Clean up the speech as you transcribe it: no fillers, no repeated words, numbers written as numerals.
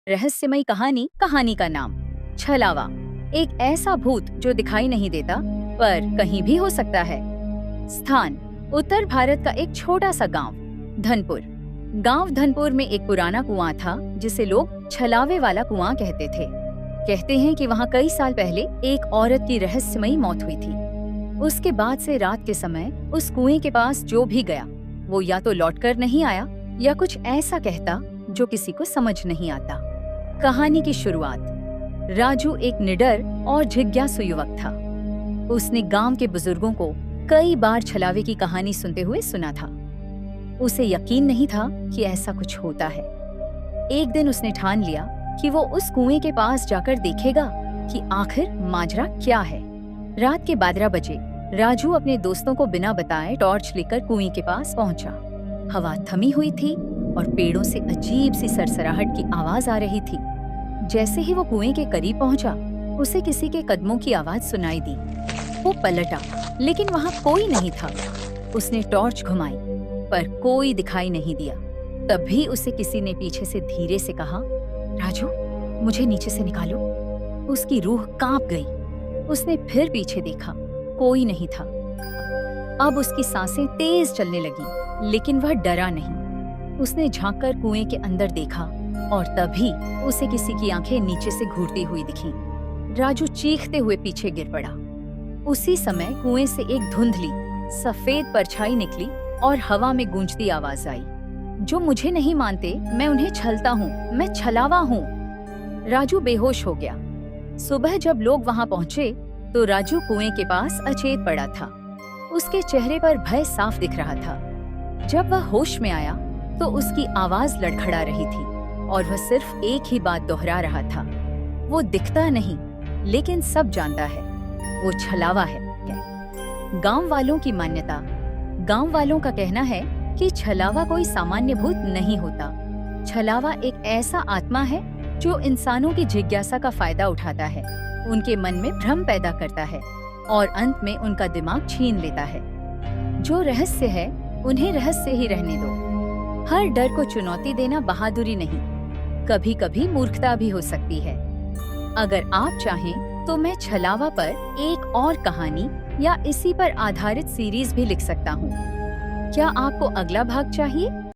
रहस्यमयी कहानी का नाम छलावा। एक ऐसा भूत जो दिखाई नहीं देता पर कहीं भी हो सकता है। स्थान उत्तर भारत का एक छोटा सा गांव धनपुर। गांव धनपुर में एक पुराना कुआं था जिसे लोग छलावे वाला कुआं कहते थे। कहते हैं कि वहां कई साल पहले एक औरत की रहस्यमयी मौत हुई थी। उसके बाद से रात के समय उस कुएं के पास जो भी गया वो या तो लौटकर नहीं आया या कुछ ऐसा कहता जो किसी को समझ नहीं आता। कहानी की शुरुआत। राजू एक निडर और जिज्ञासु युवक था। उसने गांव के बुजुर्गों को कई बार छलावे की कहानी सुनते हुए सुना था। उसे यकीन नहीं था कि ऐसा कुछ होता है। एक दिन उसने ठान लिया कि वो उस कुएं के पास जाकर देखेगा कि आखिर माजरा क्या है। रात के 12 बजे राजू अपने दोस्तों को बिना बताए टॉर्च लेकर कुएं के पास पहुंचा। हवा थमी हुई थी और पेड़ों से अजीब सी सरसराहट की आवाज आ रही थी। जैसे ही वो कुएं के करीब पहुंचा, उसे किसी के कदमों की आवाज सुनाई दी। वो पलटा, लेकिन वहां कोई नहीं था। उसने टॉर्च घुमाई, पर कोई दिखाई नहीं दिया। तभी उसे किसी ने पीछे से धीरे से कहा, राजू, मुझे नीचे से निकालो। उसकी रूह कांप गई। उसने फिर पीछे देखा, कोई नहीं था। अब उसकी सांसें तेज चलने लगी, लेकिन वह डरा नहीं। उसने झांककर कुएं के अंदर देखा और तभी उसे किसी की आंखें नीचे से घूरती हुई दिखी। राजू चीखते हुए पीछे गिर पड़ा। उसी समय कुएं से एक धुंधली सफेद परछाई निकली और हवा में गूंजती आवाज आई, जो मुझे नहीं मानते, मैं उन्हें छलता हूँ, मैं छलावा हूँ। राजू बेहोश हो गया। सुबह जब लोग वहां पहुंचे तो राजू कुएं के पास अचेत पड़ा था। उसके चेहरे पर भय साफ दिख रहा था। जब वह होश में आया तो उसकी आवाज लड़खड़ा रही थी और वह सिर्फ एक ही बात दोहरा रहा था। वो दिखता नहीं, लेकिन सब जानता है, वो छलावा है। गांव वालों की मान्यता। गांव वालों का कहना है कि छलावा कोई सामान्य भूत नहीं होता। छलावा एक ऐसा आत्मा है जो इंसानों की जिज्ञासा का फायदा उठाता है, उनके मन में भ्रम पैदा करता है और अंत में उनका दिमाग छीन लेता है। जो रहस्य है उन्हें रहस्य ही रहने दो। हर डर को चुनौती देना बहादुरी नहीं, कभी कभी मूर्खता भी हो सकती है। अगर आप चाहें तो मैं छलावा पर एक और कहानी या इसी पर आधारित सीरीज भी लिख सकता हूँ। क्या आपको अगला भाग चाहिए?